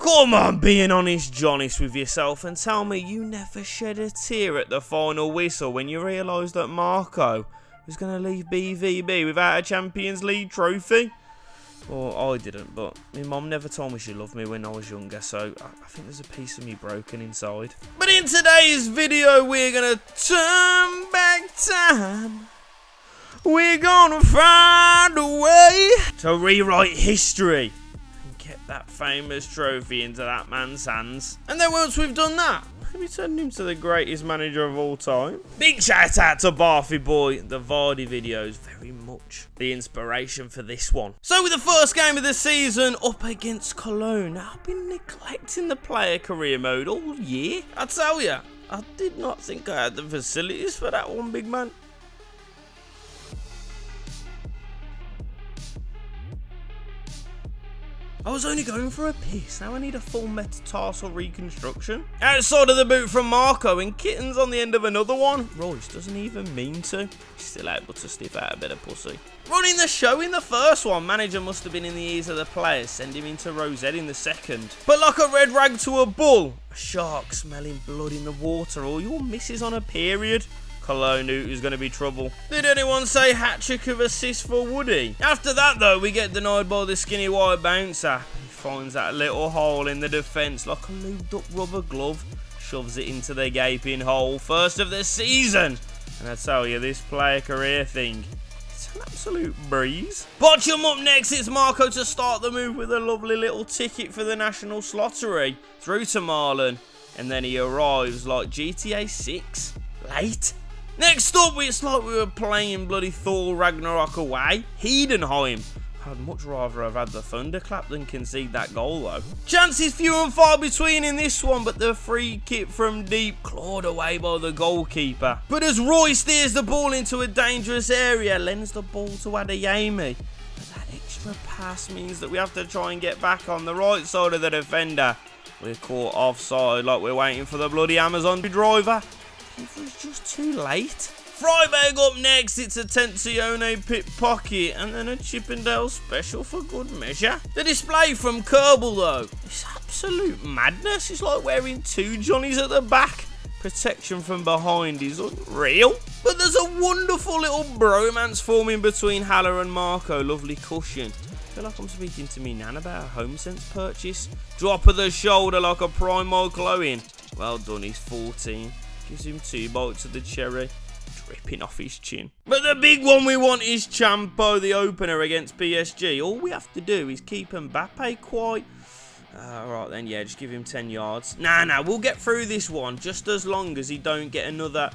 Come on, be an honest with yourself and tell me you never shed a tear at the final whistle when you realised that Marco was going to leave BVB without a Champions League trophy. Well, I didn't, but my mum never told me she loved me when I was younger, so I think there's a piece of me broken inside. But in today's video, we're going to turn back time. We're going to find a way to rewrite history. Get that famous trophy into that man's hands. And then once we've done that, we turned him to the greatest manager of all time. Big shout out to Barfy Boy. The Vardy videos, very much the inspiration for this one. So with the first game of the season up against Cologne, I've been neglecting the player career mode all year. I tell you, I did not think I had the facilities for that one, big man. I was only going for a piece, now I need a full metatarsal reconstruction. Outside of the boot from Marco, and kittens on the end of another one. Reus doesn't even mean to. He's still able to sniff out a bit of pussy. Running the show in the first one, manager must have been in the ears of the players, send him into Rosette in the second. But like a red rag to a bull, a shark smelling blood in the water, or your misses on a period. Cologne knew it was going to be trouble. Did anyone say hat-trick of assists for Woody? After that, though, we get denied by the skinny white bouncer. He finds that little hole in the defence like a lubed-up rubber glove. Shoves it into the gaping hole. First of the season. And I tell you, this player career thing, it's an absolute breeze. Botchum up next, it's Marco to start the move with a lovely little ticket for the National Slottery. Through to Marlon. And then he arrives like GTA 6. Late. Next up, it's like we were playing bloody Thor Ragnarok away. Heidenheim. I'd much rather have had the thunderclap than concede that goal, though. Chances few and far between in this one, but the free kick from deep clawed away by the goalkeeper. But as Roy steers the ball into a dangerous area, lends the ball to Adeyemi. But that extra pass means that we have to try and get back on the right side of the defender. We're caught offside like we're waiting for the bloody Amazon driver. It was just too late. Freiberg up next, it's a Tensione pickpocket and then a Chippendale special for good measure. The display from Kerbal though, it's absolute madness. It's like wearing two Johnnies at the back. Protection from behind is unreal. But there's a wonderful little bromance forming between Haller and Marco. Lovely cushion. I feel like I'm speaking to me nan about a HomeSense purchase. Drop of the shoulder like a Primal glowing. Well done, he's 14. Gives him 2 bites of the cherry, dripping off his chin. But the big one we want is Champo, the opener against PSG. All we have to do is keep Mbappe quiet. Right then, yeah, just give him 10 yards. Nah, we'll get through this one, just as long as he don't get another...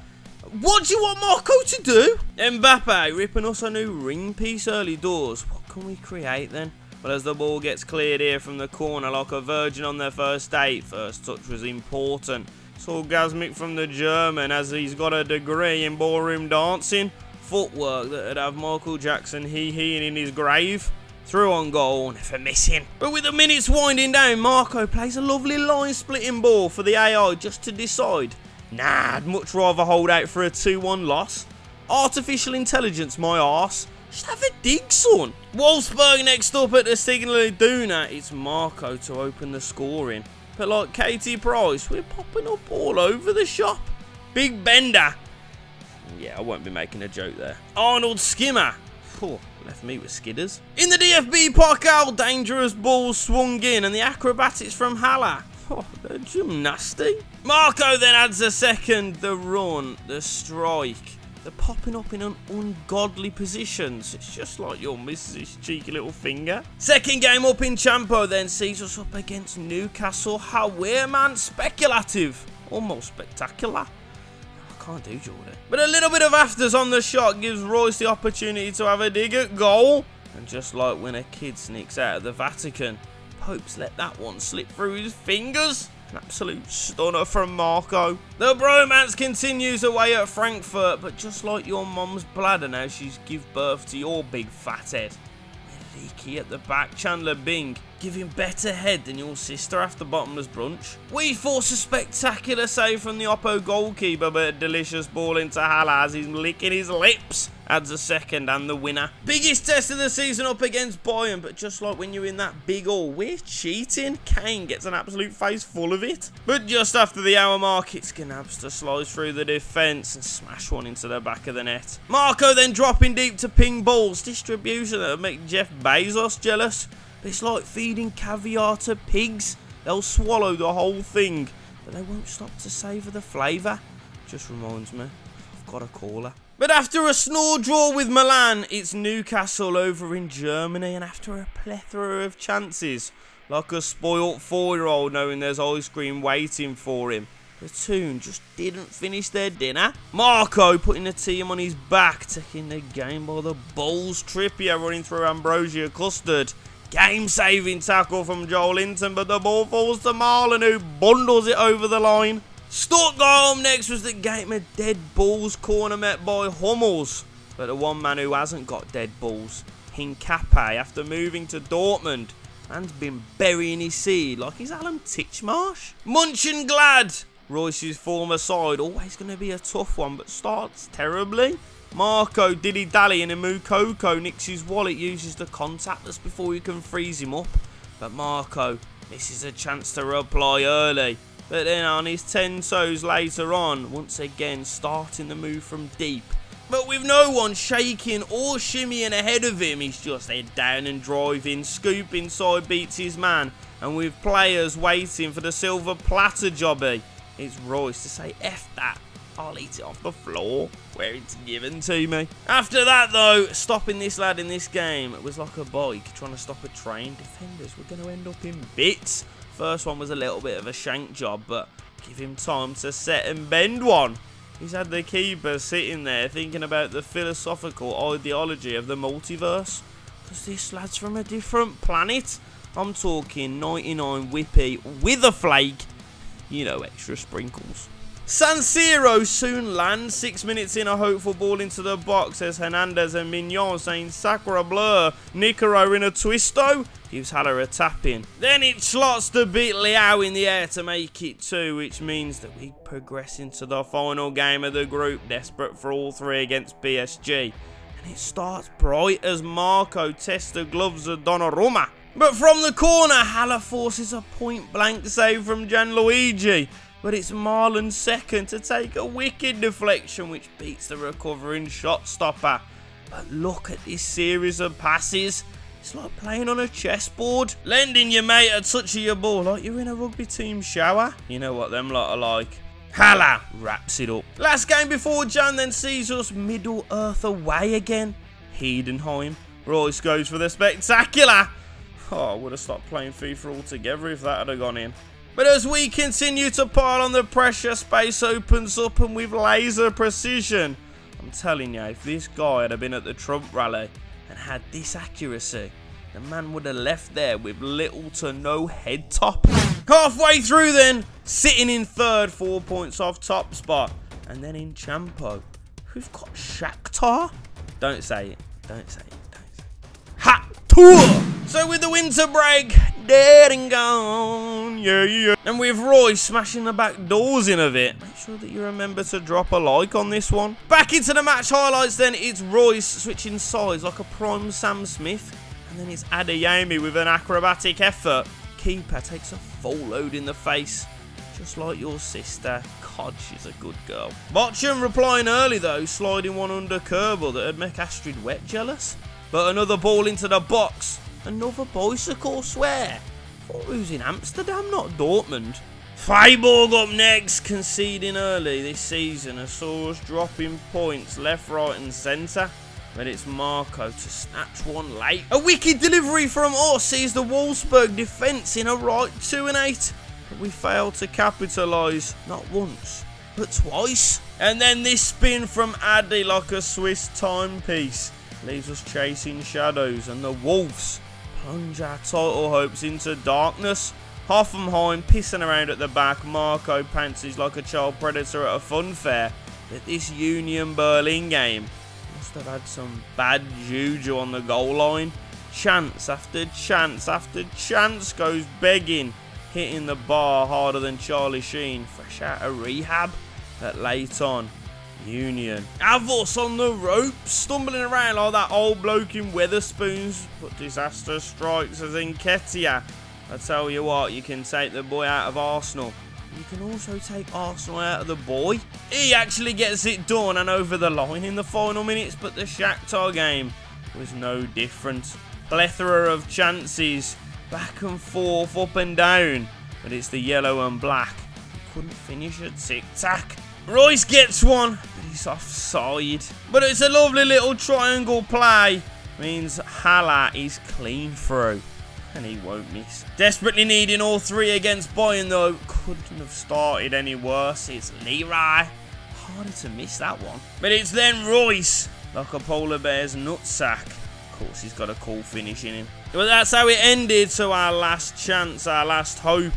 What do you want Marco to do? Mbappe, ripping us a new ring piece early doors. What can we create then? Well, as the ball gets cleared here from the corner like a virgin on their first date, first touch was important. It's orgasmic from the German as he's got a degree in ballroom dancing. Footwork that'd have Michael Jackson hee-heeing in his grave. Through on goal, never missing. But with the minutes winding down, Marco plays a lovely line-splitting ball for the AI just to decide. Nah, I'd much rather hold out for a 2-1 loss. Artificial intelligence, my arse. Just have a dig, son. Wolfsburg next up at the Signal Iduna. It's Marco to open the scoring. But like Katie Price, we're popping up all over the shop. Big Bender. Yeah, I won't be making a joke there. Arnold Skimmer. Left me with skidders. In the DFB Pokal, dangerous ball swung in and the acrobatics from Haller. The gymnastic. Marco then adds a second. The run, the strike. They're popping up in ungodly positions. It's just like your missus' cheeky little finger. Second game up in Champo then sees us up against Newcastle. How we're, man. Speculative. Almost spectacular. I can't do Jordan. But a little bit of afters on the shot gives Royce the opportunity to have a dig at goal. And just like when a kid sneaks out of the Vatican, Pope's let that one slip through his fingers. An absolute stunner from Marco. The bromance continues away at Frankfurt, but just like your mum's bladder now, she's give birth to your big fat head. We're leaky at the back. Chandler Bing giving better head than your sister after bottomless brunch. We force a spectacular save from the Oppo goalkeeper, but a delicious ball into Haller as he's licking his lips adds a second and the winner. Biggest test of the season up against Bayern, but just like when you're in that big hole, we're cheating. Kane gets an absolute face full of it. But just after the hour mark, it's Gnabry slides through the defence and smash one into the back of the net. Marco then dropping deep to ping balls. Distribution that would make Jeff Bezos jealous. But it's like feeding caviar to pigs. They'll swallow the whole thing, but they won't stop to savour the flavour. Just reminds me, I've got a caller. But after a snore draw with Milan, it's Newcastle over in Germany, and after a plethora of chances, like a spoilt 4-year-old knowing there's ice cream waiting for him, the Toon just didn't finish their dinner. Marco putting the team on his back, taking the game by the balls. Trippier running through Ambrosia Custard. Game-saving tackle from Joel Linton, but the ball falls to Marlon, who bundles it over the line. Stuttgart next was the game of dead balls corner met by Hummels. But the one man who hasn't got dead balls, Hincape, after moving to Dortmund, man's been burying his seed like he's Alan Titchmarsh. Mönchengladbach, Royce's former side, always going to be a tough one, but starts terribly. Marco dilly-dally and Mukoko nicks his wallet, uses the contactless before he can freeze him up. But Marco misses a chance to reply early. But then on his 10 toes later on, once again starting the move from deep. But with no one shaking or shimmying ahead of him, he's just head down and driving, scoop inside beats his man. And with players waiting for the silver platter jobby, it's Royce to say F that. I'll eat it off the floor where it's given to me. After that though, stopping this lad in this game was like a bike trying to stop a train. Defenders were going to end up in bits. First one was a little bit of a shank job, but give him time to set and bend one. He's had the keeper sitting there thinking about the philosophical ideology of the multiverse. Because this lad's from a different planet. I'm talking 99 whippy with a flake. You know, extra sprinkles. San Siro soon lands. 6 minutes in, a hopeful ball into the box as Hernandez and Mignon saying Sacre bleu. Nicaro in a twisto. Gives Haller a tap in. Then it slots to beat Leao in the air to make it 2, which means that we progress into the final game of the group, desperate for all 3 against PSG. And it starts bright as Marco tests the gloves of Donnarumma. But from the corner, Haller forces a point-blank save from Gianluigi. But it's Marlon's second to take a wicked deflection, which beats the recovering shot stopper. But look at this series of passes. It's like playing on a chessboard. Lending your mate a touch of your ball like you're in a rugby team shower. You know what them lot are like. Haller wraps it up. Last game before Jan then sees us Middle Earth away again. Heidenheim. Royce goes for the spectacular. Oh, I would have stopped playing FIFA altogether if that had gone in. But as we continue to pile on the pressure, space opens up and with laser precision. I'm telling you, if this guy had been at the Trump rally and had this accuracy, the man would have left there with little to no head top. Halfway through then, sitting in third, 4 points off top spot. And then in Champo, we've got Shakhtar. Don't say it, don't say it, don't say it. Ha! Tour! So with the winter break, dead and gone, yeah. And with Roy smashing the back doors in of it, make sure that you remember to drop a like on this one. Back into the match highlights then, it's Royce switching sides like a prime Sam Smith. And then it's Adeyemi with an acrobatic effort. Keeper takes a full load in the face, just like your sister. God, she's a good girl. Bochum replying early though, sliding one under Kerbal that would make Astrid Wet jealous. But another ball into the box. Another bicycle, swear. Thought we was in Amsterdam, not Dortmund. Freiburg up next, conceding early this season. A source dropping points left, right and centre. But it's Marco to snatch one late. A wicked delivery from us sees the Wolfsburg defence in a right 2 and 8. But we failed to capitalise, not once, but twice. And then this spin from Addy like a Swiss timepiece leaves us chasing shadows, and the Wolves plunge our title hopes into darkness. Hoffenheim pissing around at the back. Marco pantses like a child predator at a fun fair. But this Union Berlin game must have had some bad juju on the goal line. Chance after chance after chance goes begging, hitting the bar harder than Charlie Sheen, fresh out of rehab. But late on, Union. Avos on the ropes, stumbling around like that old bloke in Weatherspoons, but disaster strikes as Nketiah. I tell you what, you can take the boy out of Arsenal. You can also take Arsenal out of the boy. He actually gets it done and over the line in the final minutes, but the Shakhtar game was no different. Plethora of chances, back and forth, up and down, but it's the yellow and black. He couldn't finish a tic-tac. Reus gets one, but he's offside. But it's a lovely little triangle play. Means Hala is clean through. And he won't miss. Desperately needing all three against Bayern though. Couldn't have started any worse. It's Leroy. Harder to miss that one. But it's then Reus. Like a polar bear's nutsack. Of course he's got a cool finish in him. But that's how it ended. So our last chance, our last hope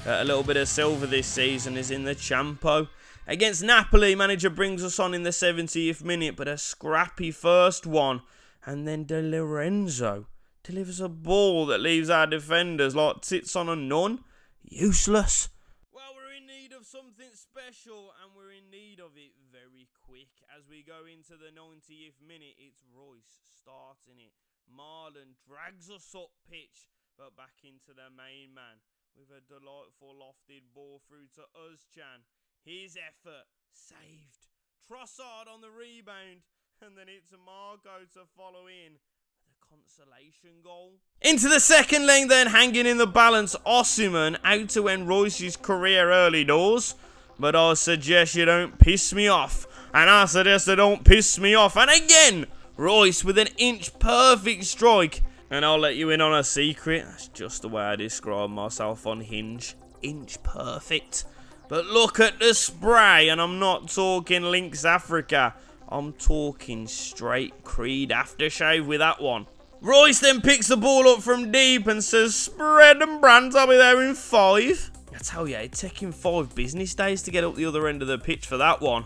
at a little bit of silver this season is in the Champo. Against Napoli, manager brings us on in the 70th minute. But a scrappy first one. And then De Lorenzo delivers a ball that leaves our defenders like tits on a nun. Useless. Well, we're in need of something special, and we're in need of it very quick. As we go into the 90th minute, it's Reus starting it. Marlon drags us up pitch, but back into the main man with a delightful lofted ball through to Özcan. His effort saved. Trossard on the rebound, and then it's Marco to follow in. Consolation goal. Into the second leg then, hanging in the balance, Osimhen out to end Reus's career early doors. But I suggest you don't piss me off. And I suggest you don't piss me off. And again, Reus with an inch perfect strike. And I'll let you in on a secret. That's just the way I describe myself on Hinge. Inch perfect. But look at the spray, and I'm not talking Lynx Africa. I'm talking straight Creed aftershave with that one. Reus then picks the ball up from deep and says, spread and brands, I'll be there in 5. I tell you, it'd take him 5 business days to get up the other end of the pitch for that one.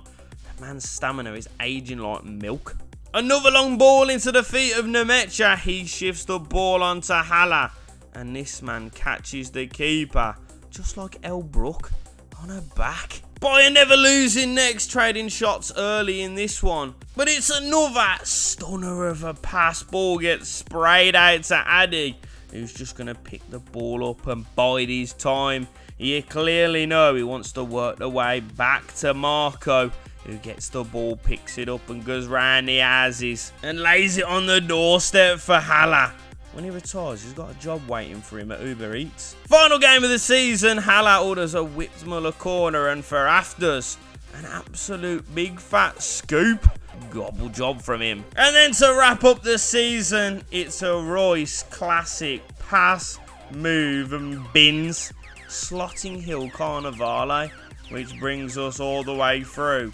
The man's stamina is aging like milk. Another long ball into the feet of Nemecha. He shifts the ball onto Hala. And this man catches the keeper, just like El Brook, on her back. Bayern never losing next, trading shots early in this one. But it's another stunner of a pass. Ball gets sprayed out to Addy, who's just going to pick the ball up and bide his time. You clearly know he wants to work the way back to Marco, who gets the ball, picks it up and goes round the houses and lays it on the doorstep for Hala. When he retires, he's got a job waiting for him at Uber Eats. Final game of the season, Hala orders a whipped Muller corner, and for afters, an absolute big fat scoop. Gobble job from him. And then to wrap up the season, it's a Reus classic pass, move and bins. Slotting Hill Carnivale, which brings us all the way through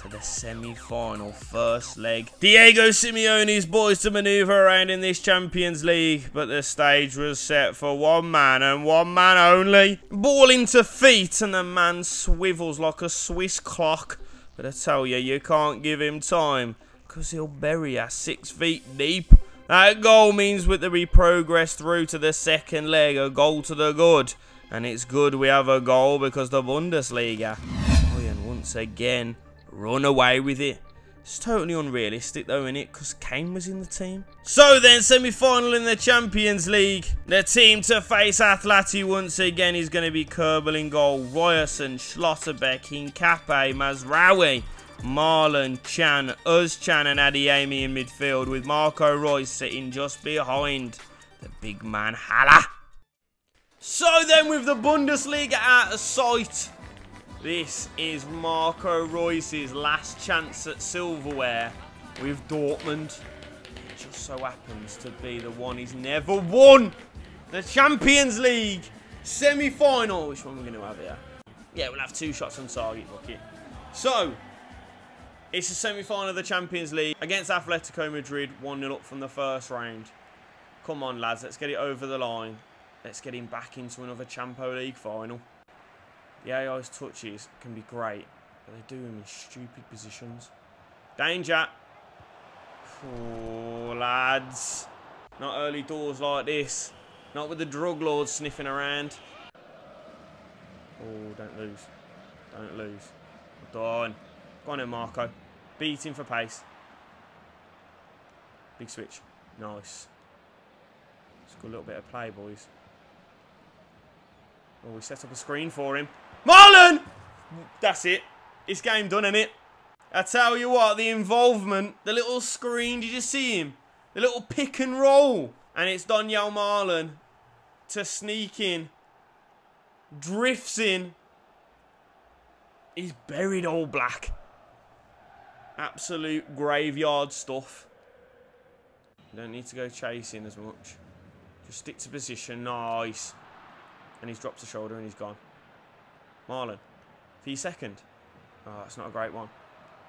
to the semi-final first leg. Diego Simeone's boys to manoeuvre around in this Champions League, but the stage was set for one man and one man only. Ball into feet, and the man swivels like a Swiss clock. But I tell you, you can't give him time, because he'll bury us 6 feet deep. That goal means that we progress through to the second leg, a goal to the good. And it's good we have a goal, because the Bundesliga, Bayern once again run away with it. It's totally unrealistic though, innit? Because Kane was in the team. So then, semi-final in the Champions League. The team to face Atleti once again is going to be Kerbal in goal. Royerson, Schlotterbeck, Hincape, Mazraoui, Marlon, Chan, Özcan and Adeyemi in midfield, with Marco Reus sitting just behind the big man Hala. So then, with the Bundesliga out of sight, this is Marco Reus's last chance at silverware with Dortmund. It just so happens to be the one he's never won. The Champions League semi-final. Which one are we going to have here? Yeah, we'll have 2 shots on target, bucket. So, it's the semi-final of the Champions League against Atletico Madrid. 1-0 up from the first round. Come on, lads. Let's get it over the line. Let's get him back into another Champo League final. The AI's touches can be great, but they do them in stupid positions. Danger. Oh, lads. Not early doors like this. Not with the drug lords sniffing around. Oh, don't lose. Don't lose. Done. Go on then, Marco. Beat him for pace. Big switch. Nice. Just got a little bit of play, boys. Oh, we set up a screen for him. Marlon! That's it. It's game done, innit? I tell you what, the involvement, the little screen, did you see him? The little pick and roll. And it's Daniel Marlon to sneak in. Drifts in. He's buried all black. Absolute graveyard stuff. Don't need to go chasing as much. Just stick to position. Nice. And he's dropped the shoulder and he's gone. Marlon. For your second. Oh, that's not a great one.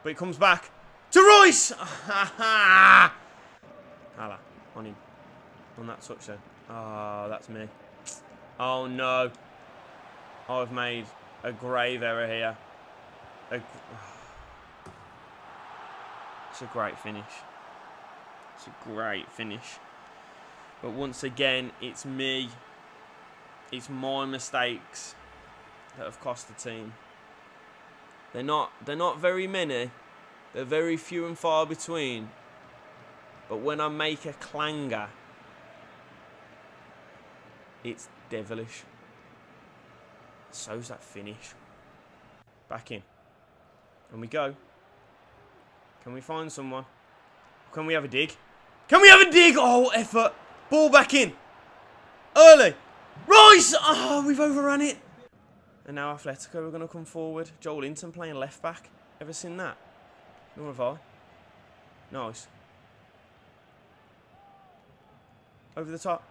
But it comes back to Reus. Hala. On him. On that touch then. Oh, that's me. Oh, no. I've made a grave error here. It's a great finish. It's a great finish. But once again, it's me. It's my mistakes that have cost the team. They're not very many. They're very few and far between. But when I make a clanger, it's devilish. So's that finish. Back in. And we go. Can we find someone? Can we have a dig? Can we have a dig? Oh, effort. Ball back in. Early. Reus! Oh, we've overrun it. And now Atletico are going to come forward. Joel Linton playing left back. Ever seen that? Nor have I. Nice. Over the top.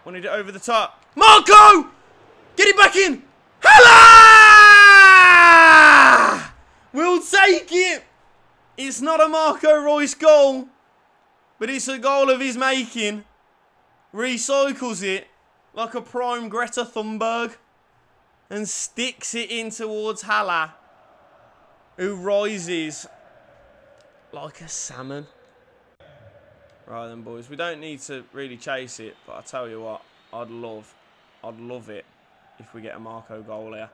Wanted it over the top. Marco! Get it back in! Hala! We'll take it! It's not a Marco Reus goal, but it's a goal of his making. Recycles it like a prime Greta Thunberg and sticks it in towards Hala, who rises like a salmon. Right then, boys, we don't need to really chase it, but I tell you what, I'd love it if we get a Marco goal here.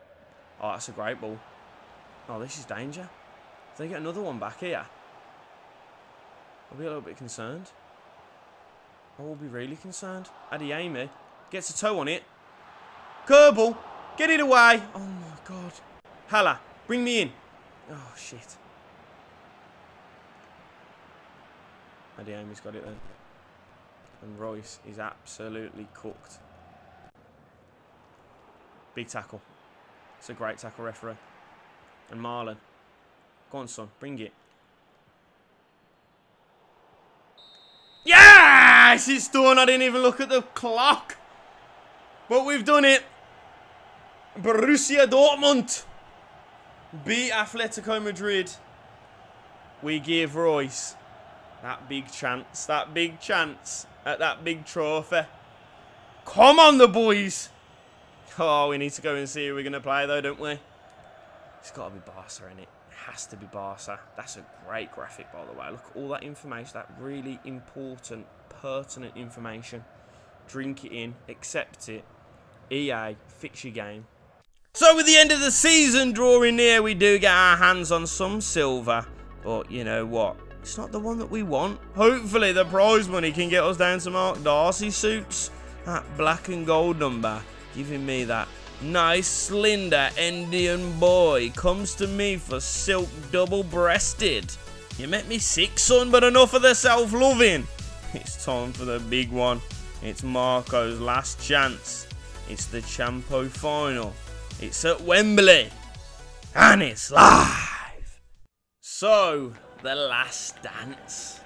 Oh, that's a great ball. Oh, this is danger. If they get another one back here, I'll be a little bit concerned. I will be really concerned. Adeyemi gets a toe on it. Kerbal, get it away. Oh my God. Hala, bring me in. Oh shit. Adeyemi's got it then. And Reus is absolutely cooked. Big tackle. It's a great tackle, referee. And Marlon. Go on, son. Bring it. Yes! It's done. I didn't even look at the clock. But we've done it. Borussia Dortmund beat Atletico Madrid. We give Reus that big chance. That big chance at that big trophy. Come on, the boys. Oh, we need to go and see who we're going to play, though, don't we? It's got to be Barca, innit? It has to be Barca. That's a great graphic, by the way. Look at all that information, that really important, pertinent information. Drink it in, accept it. EA, fix your game. So, with the end of the season drawing near, we do get our hands on some silver. But, you know what? It's not the one that we want. Hopefully, the prize money can get us down to Mark Darcy suits. That black and gold number. Giving me that nice, slender Indian boy. Comes to me for silk double-breasted. You make me sick, son, but enough of the self-loving. It's time for the big one. It's Marco's last chance. It's the Champo final. It's at Wembley. And it's live. So, the last dance.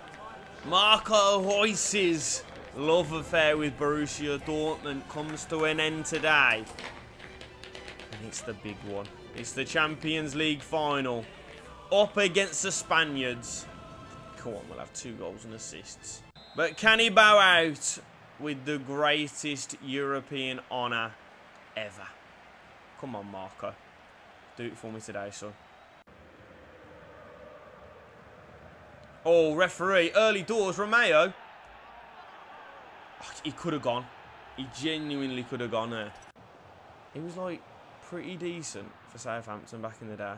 Marco Reus's love affair with Borussia Dortmund comes to an end today. And it's the big one. It's the Champions League final. Up against the Spaniards. Come on, we'll have 2 goals and assists. But can he bow out with the greatest European honour ever? Come on, Marco. Do it for me today, son. Oh, referee. Early doors, Romeo. He could have gone. He genuinely could have gone there. He was like pretty decent for Southampton back in the day.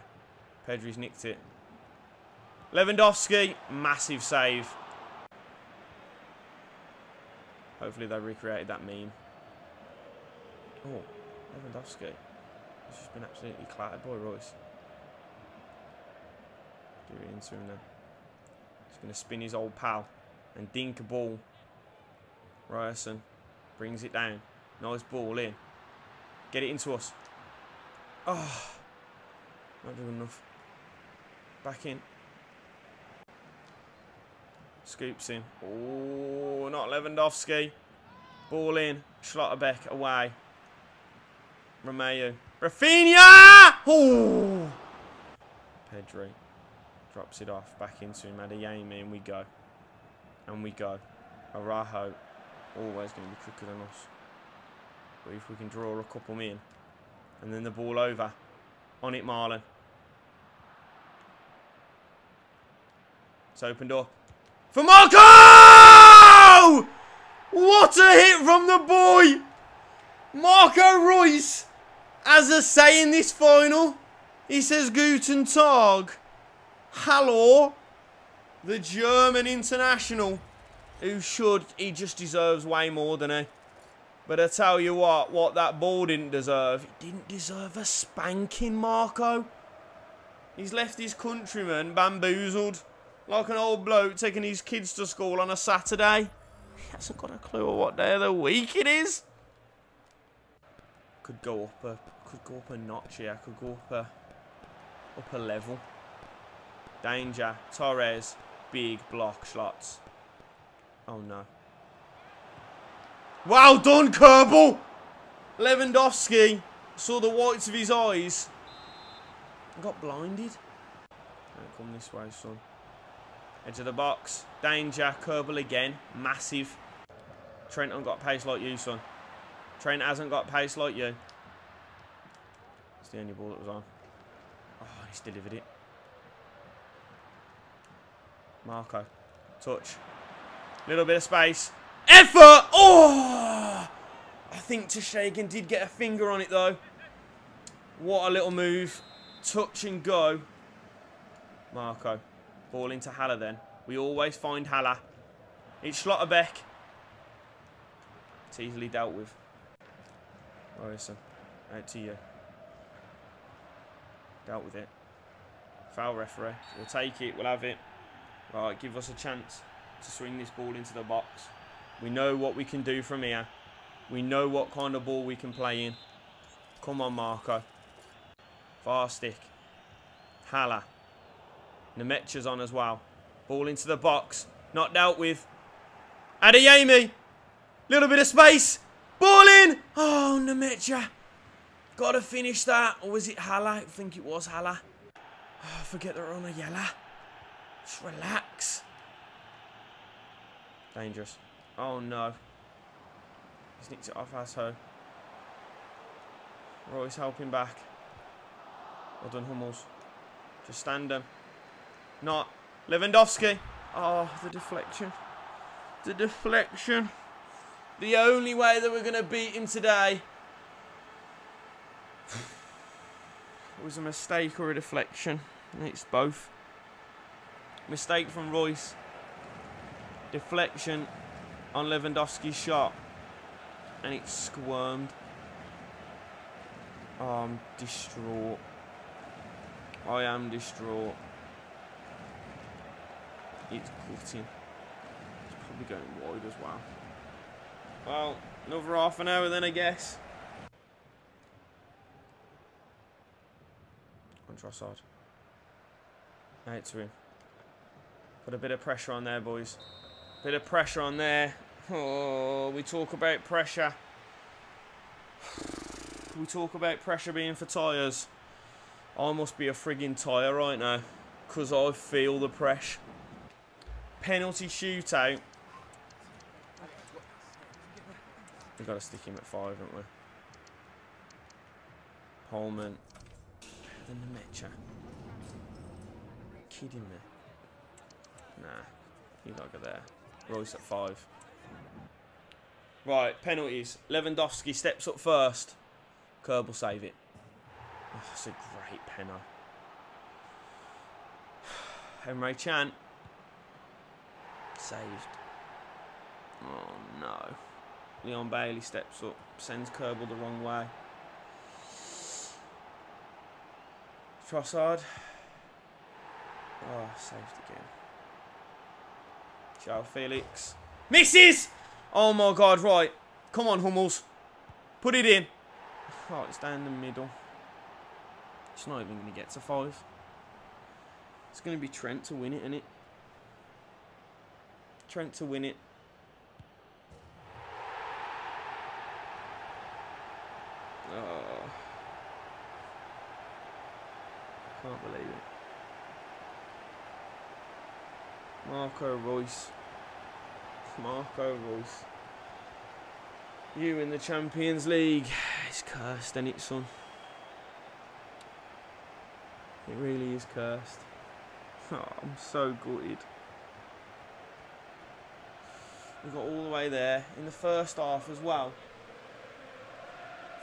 Pedri's nicked it. Lewandowski, massive save. Hopefully they recreated that meme. Oh, Lewandowski. He's just been absolutely clattered by Reus. Give it into him then. He's going to spin his old pal and dink a ball. Ryerson brings it down. Nice ball in. Get it into us. Oh, not doing enough. Back in. Scoops in. Oh, not Lewandowski. Ball in. Schlotterbeck away. Romeo. Rafinha! Oh! Pedri drops it off. Back into him. Adeyemi, and we go. And we go. Araujo. Always going to be quicker than us. But if we can draw a couple in. And then the ball over. On it, Marlon. It's opened up. For Marco! What a hit from the boy! Marco Reus has a say in this final. He says Guten Tag. Hallo. The German international. He just deserves way more than he. But I tell you what that ball didn't deserve. It didn't deserve a spanking, Marco. He's left his countrymen bamboozled. Like an old bloke taking his kids to school on a Saturday. He hasn't got a clue of what day of the week it is. Could go up a notch here. Could go up a level. Danger. Torres. Big block shots. Oh no. Well done, Kerbal! Lewandowski saw the whites of his eyes and got blinded. Don't come this way, son. Edge of the box. Danger. Kerbal again. Massive. Trent hasn't got pace like you, son. Trent hasn't got pace like you. It's the only ball that was on. Oh, he's delivered it. Marco. Touch. Little bit of space. Effort! Oh! I think Teshagan did get a finger on it, though. What a little move. Touch and go. Marco. Ball into Haller then. We always find Haller. It's Schlotterbeck. It's easily dealt with. Morrison. Out to you. Dealt with it. Foul, referee. We'll take it. We'll have it. Right, give us a chance to swing this ball into the box. We know what we can do from here. We know what kind of ball we can play in. Come on, Marco. Far stick. Haller. Nemetcha's on as well. Ball into the box. Not dealt with. Adeyemi. Little bit of space. Ball in. Oh, Nemetcha. Got to finish that. Or was it Haller? I think it was Haller. Oh, forget they're on a yellow. Just relax. Dangerous. Oh, no. He's nicked it off Asho. Roy's helping back. Well done, Hummels. Just stand him. Not. Lewandowski. Oh, the deflection. The deflection. The only way that we're going to beat him today was a mistake or a deflection. It's both. Mistake from Reus. Deflection on Lewandowski's shot. And it squirmed. Oh, I'm distraught. I am distraught. It's gutting. It's probably going wide as well. Well, another half an hour then, I guess. On Trossard. Out to him. Put a bit of pressure on there, boys. Bit of pressure on there. Oh, we talk about pressure. We talk about pressure being for tyres. I must be a frigging tyre right now. Because I feel the pressure. Penalty shootout. We've got to stick him at 5, haven't we? Holman. The Nemetcha. Kidding me? Nah. You gotta go there. Reus at 5. Right, penalties. Lewandowski steps up first. Kerb will save it. Oh, that's a great penalty. Emre Can. Saved. Oh no. Leon Bailey steps up. Sends Kerbal the wrong way. Trossard. Oh, saved again. João Felix. Misses! Oh my god, right. Come on, Hummels. Put it in. Oh, it's down the middle. It's not even going to get to 5. It's going to be Trent to win it, isn't it? Trent to win it. Oh. Can't believe it. Marco Reus. Marco Reus. You in the Champions League. It's cursed, ain't it, son? It really is cursed. Oh, I'm so gutted. We got all the way there in the first half as well.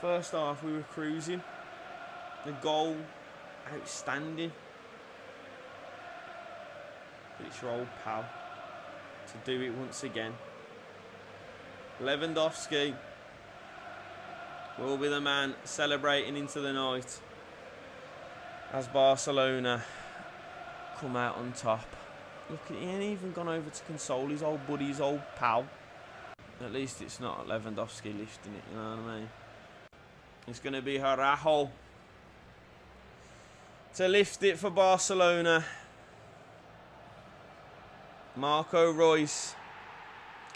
First half we were cruising. The goal, outstanding. But it's your old pal to do it once again. Lewandowski will be the man celebrating into the night as Barcelona come out on top. Look, he ain't even gone over to console his old buddy, his old pal. At least it's not Lewandowski lifting it, you know what I mean? It's going to be Araujo to lift it for Barcelona. Marco Reus.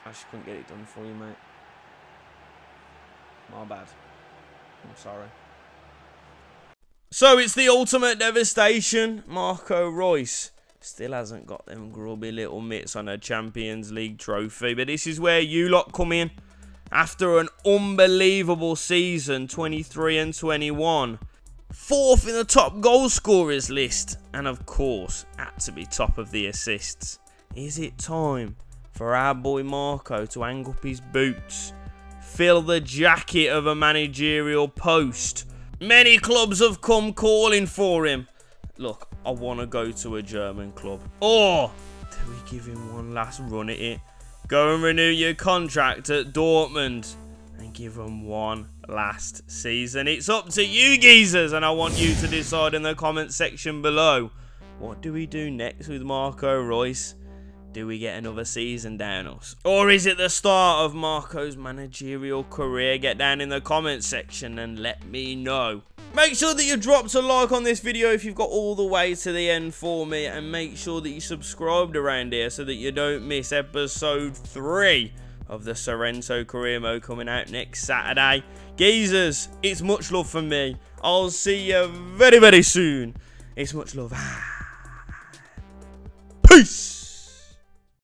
I just couldn't get it done for you, mate. My bad. I'm sorry. So it's the ultimate devastation. Marco Reus still hasn't got them grubby little mitts on a Champions League trophy. But this is where you lot come in. After an unbelievable season, 23 and 21. 4th in the top goal scorers list. And of course, had to be top of the assists. Is it time for our boy Marco to hang up his boots? Fill the jacket of a managerial post. Many clubs have come calling for him. Look, I want to go to a German club. Or do we give him one last run at it? Go and renew your contract at Dortmund and give him one last season. It's up to you geezers, and I want you to decide in the comment section below. What do we do next with Marco Reus? Do we get another season down us? Or is it the start of Marco's managerial career? Get down in the comment section and let me know. Make sure that you dropped a like on this video if you've got all the way to the end for me. And make sure that you subscribed around here so that you don't miss episode 3 of the Sorrento career mode coming out next Saturday. Geezers, it's much love from me. I'll see you very, very soon. It's much love. Peace.